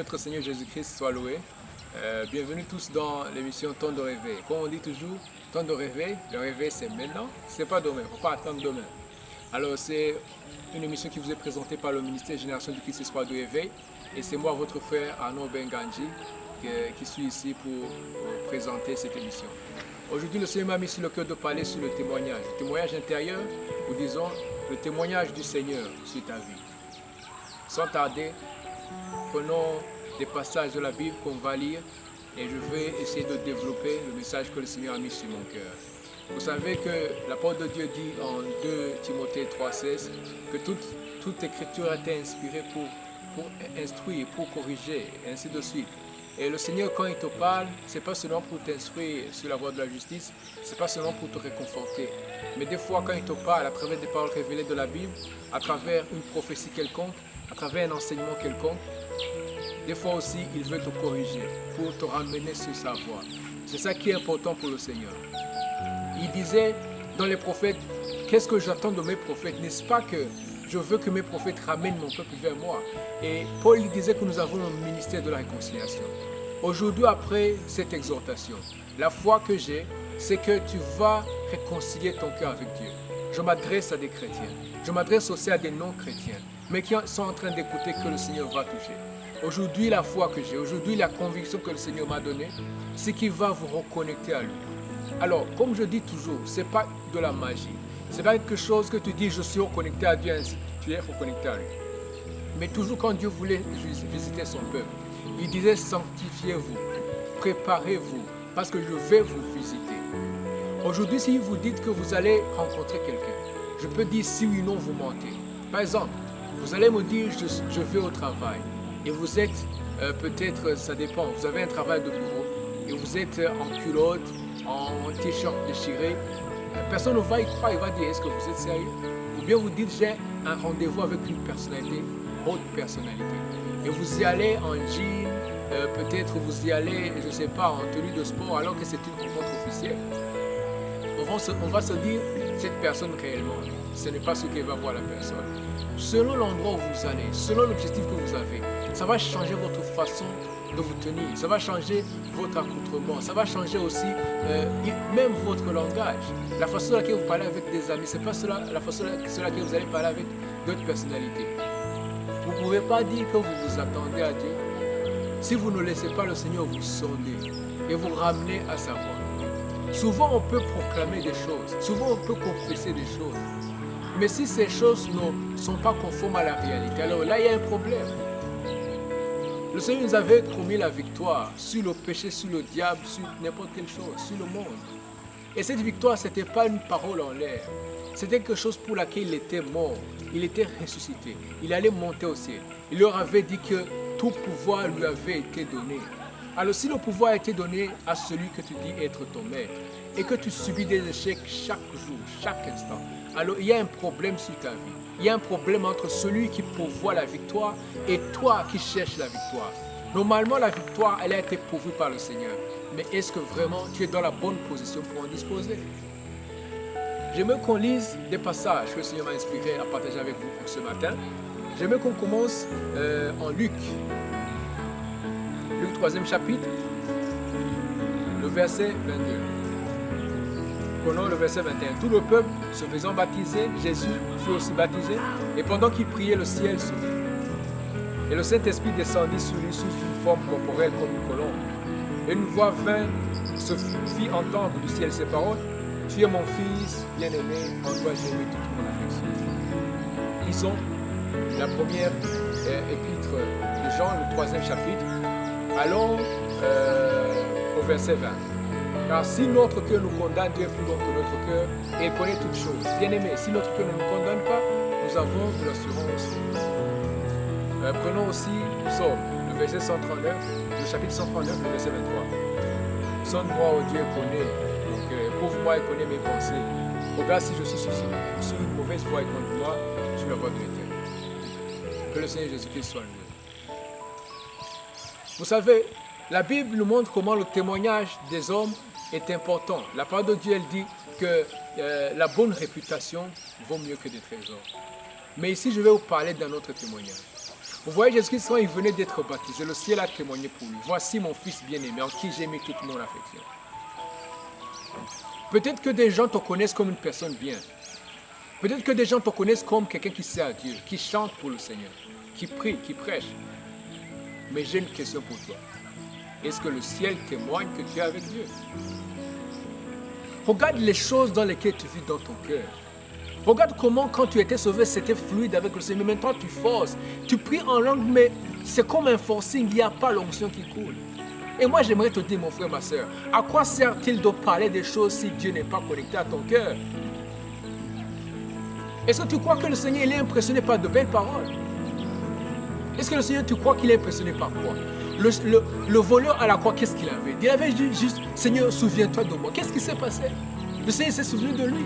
notre Seigneur Jésus-Christ soit loué. Bienvenue tous dans l'émission Temps de réveil. Comme on dit toujours, temps de réveil, le réveil c'est maintenant, c'est pas demain, il ne faut pas attendre demain. Alors c'est une émission qui vous est présentée par le ministère Génération du Christ Espoir de Réveil. Et c'est moi, votre frère Arnaud Benganji, qui suis ici pour vous présenter cette émission. Aujourd'hui, le Seigneur m'a mis sur le cœur de parler sur le témoignage intérieur, ou disons le témoignage du Seigneur sur ta vie. Sans tarder, prenons des passages de la Bible qu'on va lire et je vais essayer de développer le message que le Seigneur a mis sur mon cœur. Vous savez que la parole de Dieu dit en 2 Timothée 3,16 que toute écriture a été inspirée pour instruire, pour corriger, et ainsi de suite. Et le Seigneur, quand il te parle, ce n'est pas seulement pour t'instruire sur la voie de la justice, ce n'est pas seulement pour te réconforter. Mais des fois, quand il te parle à travers des paroles révélées de la Bible, à travers une prophétie quelconque, à travers un enseignement quelconque, des fois aussi, il veut te corriger pour te ramener sur sa voie. C'est ça qui est important pour le Seigneur. Il disait dans les prophètes, qu'est-ce que j'attends de mes prophètes? N'est-ce pas que je veux que mes prophètes ramènent mon peuple vers moi? Et Paul disait que nous avons un ministère de la réconciliation. Aujourd'hui, après cette exhortation, la foi que j'ai, c'est que tu vas réconcilier ton cœur avec Dieu. Je m'adresse à des chrétiens, je m'adresse aussi à des non-chrétiens, mais qui sont en train d'écouter que le Seigneur va toucher. Aujourd'hui, la foi que j'ai, aujourd'hui, la conviction que le Seigneur m'a donnée, c'est qu'il va vous reconnecter à lui. Alors, comme je dis toujours, ce n'est pas de la magie. Ce n'est pas quelque chose que tu dis, je suis reconnecté à Dieu, ainsi tu es reconnecté à lui. Mais toujours quand Dieu voulait visiter son peuple, il disait, sanctifiez-vous, préparez-vous, parce que je vais vous visiter. Aujourd'hui, si vous dites que vous allez rencontrer quelqu'un, je peux dire si oui ou non vous mentez. Par exemple, vous allez me dire, je vais au travail, et vous êtes, peut-être, ça dépend, vous avez un travail de bureau, et vous êtes en culotte, en t-shirt déchiré, personne ne va y croire, il va dire, est-ce que vous êtes sérieux? Ou bien vous dites, j'ai un rendez-vous avec une personnalité, haute personnalité. Et vous y allez en jean, peut-être vous y allez, je ne sais pas, en tenue de sport, alors que c'est une rencontre officielle. On va se dire, cette personne réellement, ce n'est pas ce qu'elle va voir la personne. Selon l'endroit où vous allez, selon l'objectif que vous avez, ça va changer votre façon de vous tenir, ça va changer votre accoutrement, ça va changer aussi même votre langage. La façon dans laquelle vous parlez avec des amis, ce n'est pas la façon dans laquelle vous allez parler avec d'autres personnalités. Vous ne pouvez pas dire que vous vous attendez à Dieu si vous ne laissez pas le Seigneur vous sonder et vous ramener à sa voix. Souvent on peut proclamer des choses, souvent on peut confesser des choses, mais si ces choses ne sont pas conformes à la réalité, alors là il y a un problème. Le Seigneur nous avait promis la victoire sur le péché, sur le diable, sur n'importe quelle chose, sur le monde. Et cette victoire, ce n'était pas une parole en l'air. C'était quelque chose pour laquelle il était mort. Il était ressuscité. Il allait monter au ciel. Il leur avait dit que tout pouvoir lui avait été donné. Alors si le pouvoir a été donné à celui que tu dis être ton maître et que tu subis des échecs chaque jour, chaque instant, alors il y a un problème sur ta vie. Il y a un problème entre celui qui pourvoit la victoire et toi qui cherches la victoire. Normalement, la victoire, elle a été pourvue par le Seigneur. Mais est-ce que vraiment tu es dans la bonne position pour en disposer? J'aimerais qu'on lise des passages que le Seigneur m'a inspiré à partager avec vous pour ce matin. J'aimerais qu'on commence en Luc. Luc 3e chapitre, le verset 22. Prenons le verset 21. Tout le peuple se faisant baptiser, Jésus fut aussi baptisé, et pendant qu'il priait, le ciel s'ouvrit. Et le Saint-Esprit descendit sur lui sous une forme corporelle comme une colombe. Et une voix vint, se fit entendre du ciel ces paroles: Tu es mon fils bien-aimé, en toi j'ai mis toute mon affection. Lisons la première épître de Jean, le 3e chapitre. Allons au verset 20. Car si notre cœur nous condamne, Dieu est plus long que notre cœur et il connaît toutes choses. Bien-aimés, si notre cœur ne nous condamne pas, nous avons de l'assurance. Prenons aussi Psaume, le verset 139, le chapitre 139, le verset 23. Sonne-moi, ô Dieu, connais mon cœur, prouve-moi et connais mes pensées. Regarde si je suis sur une mauvaise voie et conduis-moi sur la voie de l'Éternel. Que le Seigneur Jésus-Christ soit loué. Vous savez, la Bible nous montre comment le témoignage des hommes est important. La parole de Dieu, elle dit que la bonne réputation vaut mieux que des trésors. Mais ici, je vais vous parler d'un autre témoignage. Vous voyez Jésus-Christ, quand il venait d'être baptisé, le ciel a témoigné pour lui. Voici mon fils bien-aimé en qui j'ai mis toute mon affection. Peut-être que des gens te connaissent comme une personne bien. Peut-être que des gens te connaissent comme quelqu'un qui sert à Dieu, qui chante pour le Seigneur, qui prie, qui prêche. Mais j'ai une question pour toi. Est-ce que le ciel témoigne que tu es avec Dieu? Regarde les choses dans lesquelles tu vis dans ton cœur. Regarde comment quand tu étais sauvé, c'était fluide avec le Seigneur. Mais maintenant tu forces, tu pries en langue, mais c'est comme un forcing, il n'y a pas l'onction qui coule. Et moi j'aimerais te dire, mon frère, ma soeur, à quoi sert-il de parler des choses si Dieu n'est pas connecté à ton cœur? Est-ce que tu crois que le Seigneur il est impressionné par de belles paroles? Est-ce que le Seigneur, tu crois qu'il est impressionné par quoi? Le voleur à la croix, qu'est-ce qu'il avait? Il avait juste, Seigneur, souviens-toi de moi. Qu'est-ce qui s'est passé? Le Seigneur s'est souvenu de lui.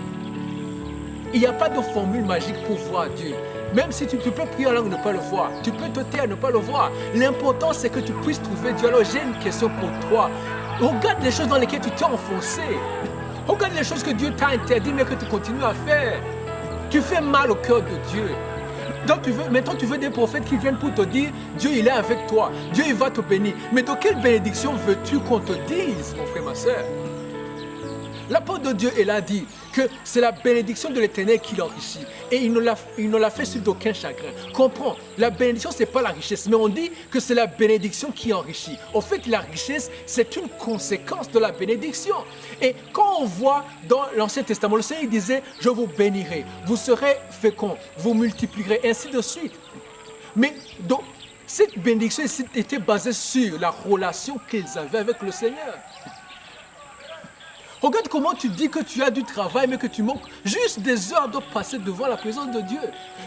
Il n'y a pas de formule magique pour voir Dieu. Même si tu peux prier en langue et ne pas le voir, tu peux te taire et ne pas le voir. L'important, c'est que tu puisses trouver Dieu. Alors, j'ai une question pour toi. Regarde les choses dans lesquelles tu t'es enfoncé. Regarde les choses que Dieu t'a interdit, mais que tu continues à faire. Tu fais mal au cœur de Dieu. Donc maintenant tu veux des prophètes qui viennent pour te dire Dieu il est avec toi, Dieu il va te bénir. Mais de quelle bénédiction veux-tu qu'on te dise, mon frère, ma soeur? L'apôtre de Dieu, il a dit que c'est la bénédiction de l'Éternel qui l'enrichit. Et il ne l'a fait sur d'aucun chagrin. Comprends, la bénédiction, ce n'est pas la richesse, mais on dit que c'est la bénédiction qui enrichit. Au fait, la richesse, c'est une conséquence de la bénédiction. Et quand on voit dans l'Ancien Testament, le Seigneur disait, je vous bénirai, vous serez féconds, vous multiplierez, ainsi de suite. Mais donc, cette bénédiction était basée sur la relation qu'ils avaient avec le Seigneur. Regarde comment tu dis que tu as du travail, mais que tu manques juste des heures de passer devant la présence de Dieu.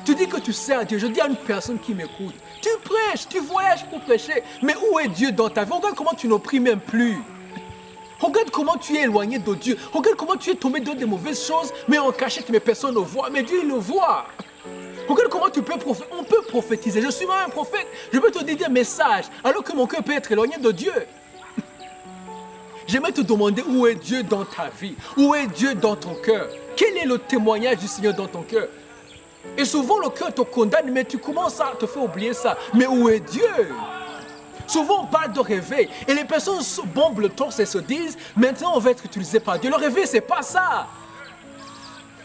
Tu dis que tu sers à Dieu. Je dis à une personne qui m'écoute, tu prêches, tu voyages pour prêcher, mais où est Dieu dans ta vie? Regarde comment tu ne pries même plus. Regarde comment tu es éloigné de Dieu. Regarde comment tu es tombé dans des mauvaises choses, mais en cachette, mais personne ne voit. Mais Dieu, il le voit. Regarde comment tu peux prophétiser. On peut prophétiser. Je suis même un prophète. Je peux te dire des messages, alors que mon cœur peut être éloigné de Dieu. J'aimerais te demander où est Dieu dans ta vie, où est Dieu dans ton cœur. Quel est le témoignage du Seigneur dans ton cœur? Et souvent le cœur te condamne, mais tu commences à te faire oublier ça. Mais où est Dieu? Souvent on parle de réveil et les personnes se bombent le torse et se disent maintenant on va être utilisé par Dieu. Le réveil c'est pas ça.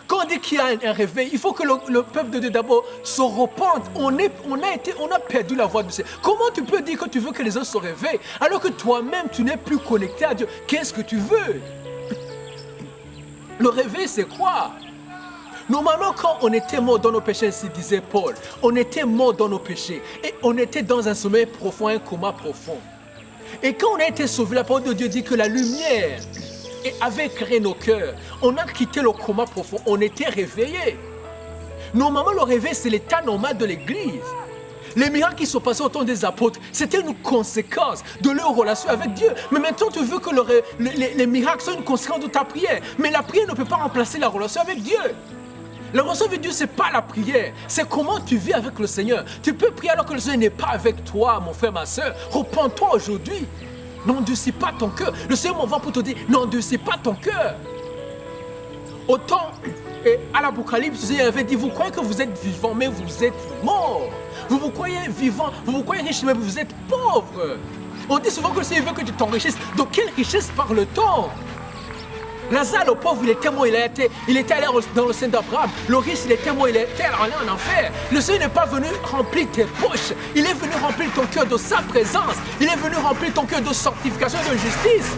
Quand on dit qu'il y a un réveil, il faut que le peuple de Dieu d'abord se repente. On a perdu la voix de Dieu. Comment tu peux dire que tu veux que les autres se réveillent alors que toi-même tu n'es plus connecté à Dieu? Qu'est-ce que tu veux? Le réveil c'est quoi? Normalement quand on était mort dans nos péchés, ainsi disait Paul, on était mort dans nos péchés et on était dans un sommeil profond, un coma profond. Et quand on a été sauvé, la parole de Dieu dit que la lumière avait éclairé nos cœurs. On a quitté le coma profond, on était réveillés. Normalement, le réveil, c'est l'état normal de l'Église. Les miracles qui sont passés au temps des apôtres, c'était une conséquence de leur relation avec Dieu. Mais maintenant, tu veux que les miracles soient une conséquence de ta prière. Mais la prière ne peut pas remplacer la relation avec Dieu. La relation avec Dieu, ce n'est pas la prière. C'est comment tu vis avec le Seigneur. Tu peux prier alors que le Seigneur n'est pas avec toi, mon frère, ma soeur. Repends-toi aujourd'hui. N'endurcis pas ton cœur. Le Seigneur m'envoie pour te dire, n'endurcis pas ton cœur. Autant, à l'Apocalypse, il avait dit, vous croyez que vous êtes vivant, mais vous êtes mort. Vous vous croyez vivant, vous vous croyez riche, mais vous êtes pauvre. On dit souvent que le Seigneur veut que tu t'enrichisses. De quelle richesse parle-t-on? Lazare, le pauvre, il était mort, il était allé dans le sein d'Abraham. Le riche, il était mort, il était allé en enfer. Le Seigneur n'est pas venu remplir tes poches. Il est venu remplir ton cœur de sa présence. Il est venu remplir ton cœur de sanctification et de justice.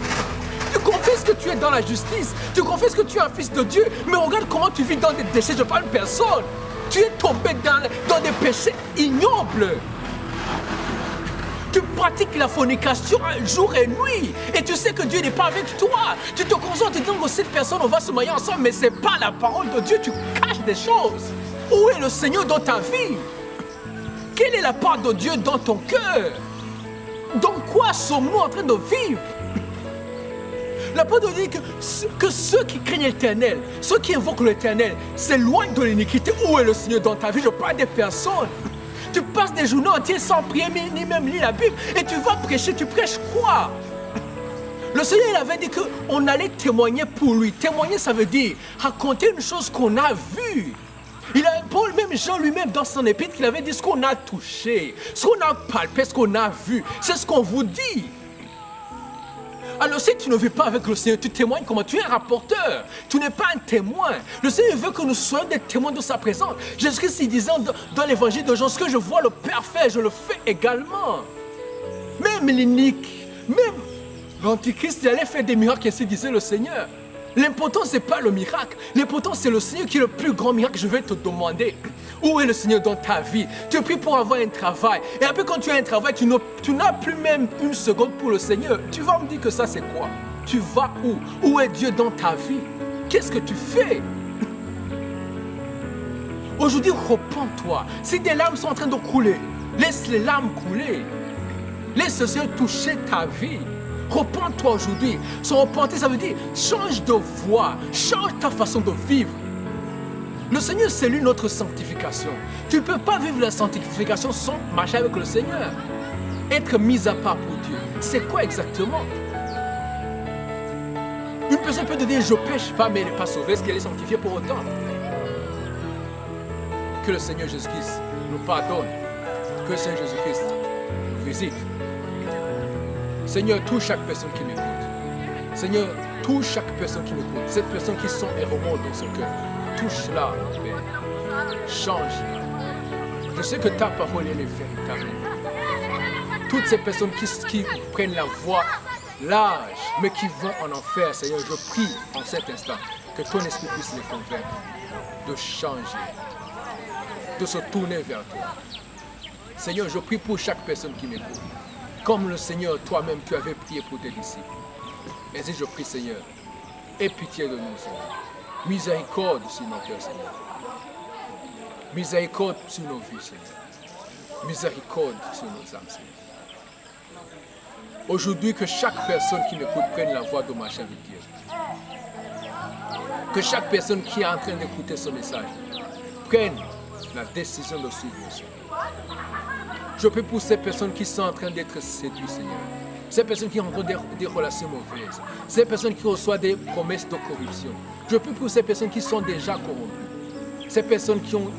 Tu confesses que tu es dans la justice. Tu confesses que tu es un fils de Dieu. Mais regarde comment tu vis dans des déchets. Je parle de personne. Tu es tombé dans des péchés ignobles. Tu pratiques la fornication jour et nuit et tu sais que Dieu n'est pas avec toi. Tu te concentres et dis que cette personne, on va se marier ensemble, mais ce n'est pas la parole de Dieu. Tu caches des choses. Où est le Seigneur dans ta vie? Quelle est la part de Dieu dans ton cœur? Dans quoi sommes-nous en train de vivre? La parole dit que ceux qui craignent l'Éternel, ceux qui invoquent l'Éternel, s'éloignent de l'iniquité. Où est le Seigneur dans ta vie? Je parle des personnes. Tu passes des journées entières sans prier, ni même lire la Bible. Et tu vas prêcher, tu prêches quoi? Le Seigneur, il avait dit qu'on allait témoigner pour lui. Témoigner, ça veut dire raconter une chose qu'on a vue. Paul, même Jean lui-même, dans son épître, il avait dit ce qu'on a touché, ce qu'on a palpé, ce qu'on a vu. C'est ce qu'on vous dit. Alors si tu ne vis pas avec le Seigneur, tu témoignes comment? Tu es un rapporteur, tu n'es pas un témoin. Le Seigneur veut que nous soyons des témoins de sa présence. Jésus-Christ, il disait dans l'évangile de Jean, ce que je vois le Père faire, je le fais également. Même l'inique, même l'Antichrist, il allait faire des miracles, ainsi disait le Seigneur. L'important, ce n'est pas le miracle. L'important, c'est le Seigneur qui est le plus grand miracle. Je vais te demander, où est le Seigneur dans ta vie? Tu pries pour avoir un travail. Et après, quand tu as un travail, tu n'as plus même une seconde pour le Seigneur. Tu vas me dire que ça, c'est quoi? Tu vas où? Où est Dieu dans ta vie? Qu'est-ce que tu fais? Aujourd'hui, repens-toi. Si des larmes sont en train de couler, laisse les larmes couler. Laisse le Seigneur toucher ta vie. Repens-toi aujourd'hui. Se repentir, ça veut dire change de voie, change ta façon de vivre. Le Seigneur, c'est lui notre sanctification. Tu ne peux pas vivre la sanctification sans marcher avec le Seigneur. Être mis à part pour Dieu, c'est quoi exactement? Une personne peut te dire je ne pêche pas, mais elle n'est pas sauvée. Est-ce qu'elle est sanctifiée pour autant? Que le Seigneur Jésus-Christ nous pardonne. Que le Seigneur Jésus-Christ nous visite. Seigneur, touche chaque personne qui m'écoute. Seigneur, touche chaque personne qui m'écoute. Cette personne qui sent et remonte dans son cœur. Touche-la, Père. Change-la. Je sais que ta parole, elle est véritable. Toutes ces personnes qui prennent la voie large, mais qui vont en enfer, Seigneur, je prie en cet instant que ton esprit puisse les convaincre de changer, de se tourner vers toi. Seigneur, je prie pour chaque personne qui m'écoute. Comme le Seigneur, toi-même, tu avais prié pour tes disciples. Ainsi, je prie, Seigneur, aie pitié de nous, Seigneur. Miséricorde sur nos cœurs, Seigneur. Miséricorde sur nos vies, Seigneur. Miséricorde sur nos âmes, Seigneur. Aujourd'hui, que chaque personne qui m'écoute prenne la voie de marcher avec Dieu. Que chaque personne qui est en train d'écouter ce message prenne la décision de suivre le Seigneur. Je prie pour ces personnes qui sont en train d'être séduites, Seigneur. Ces personnes qui rencontrent des relations mauvaises. Ces personnes qui reçoivent des promesses de corruption. Je prie pour ces personnes qui sont déjà corrompues. Ces personnes qui ont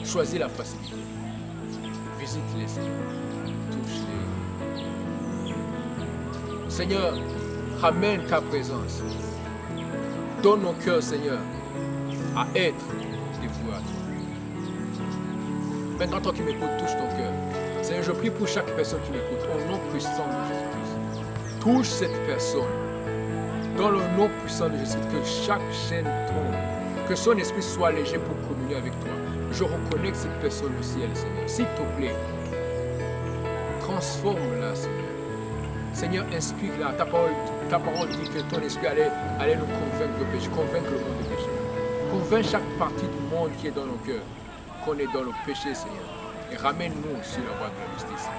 choisi la facilité. Visite-les, Seigneur. Touche-les. Seigneur, ramène ta présence. Donne nos cœurs, Seigneur, à être dévoués à toi. Maintenant, toi qui m'écoutes, touche ton cœur. Seigneur, je prie pour chaque personne qui m'écoute, au nom puissant de Jésus-Christ. Touche cette personne. Dans le nom puissant de Jésus-Christ, que chaque chaîne tombe. Que son esprit soit léger pour communier avec toi. Je reconnecte cette personne au ciel, Seigneur. S'il te plaît, transforme-la, Seigneur. Seigneur, inspire-la. Ta parole dit que ton esprit allait nous convaincre de péché, convaincre le monde de péché. Convainc chaque partie du monde qui est dans nos cœurs qu'on est dans le péché, Seigneur. Et ramène-nous sur la voie de la justice.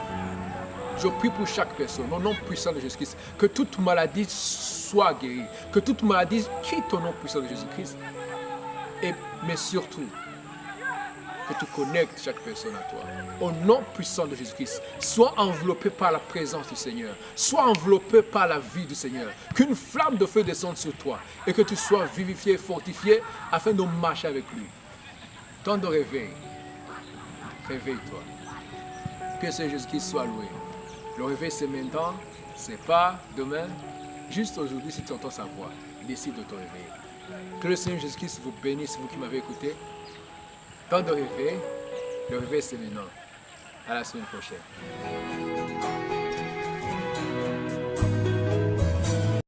Je prie pour chaque personne, au nom puissant de Jésus-Christ, que toute maladie soit guérie, que toute maladie quitte au nom puissant de Jésus-Christ. Mais surtout, que tu connectes chaque personne à toi. Au nom puissant de Jésus-Christ, sois enveloppé par la présence du Seigneur. Sois enveloppé par la vie du Seigneur. Qu'une flamme de feu descende sur toi et que tu sois vivifié, fortifié afin de marcher avec lui. Temps de réveil. Réveille-toi. Que le Seigneur Jésus-Christ soit loué. Le réveil, c'est maintenant, c'est pas demain. Juste aujourd'hui, si tu entends sa voix, décide de te réveiller. Que le Seigneur Jésus-Christ vous bénisse, vous qui m'avez écouté. Temps de réveil. Le réveil, c'est maintenant. À la semaine prochaine.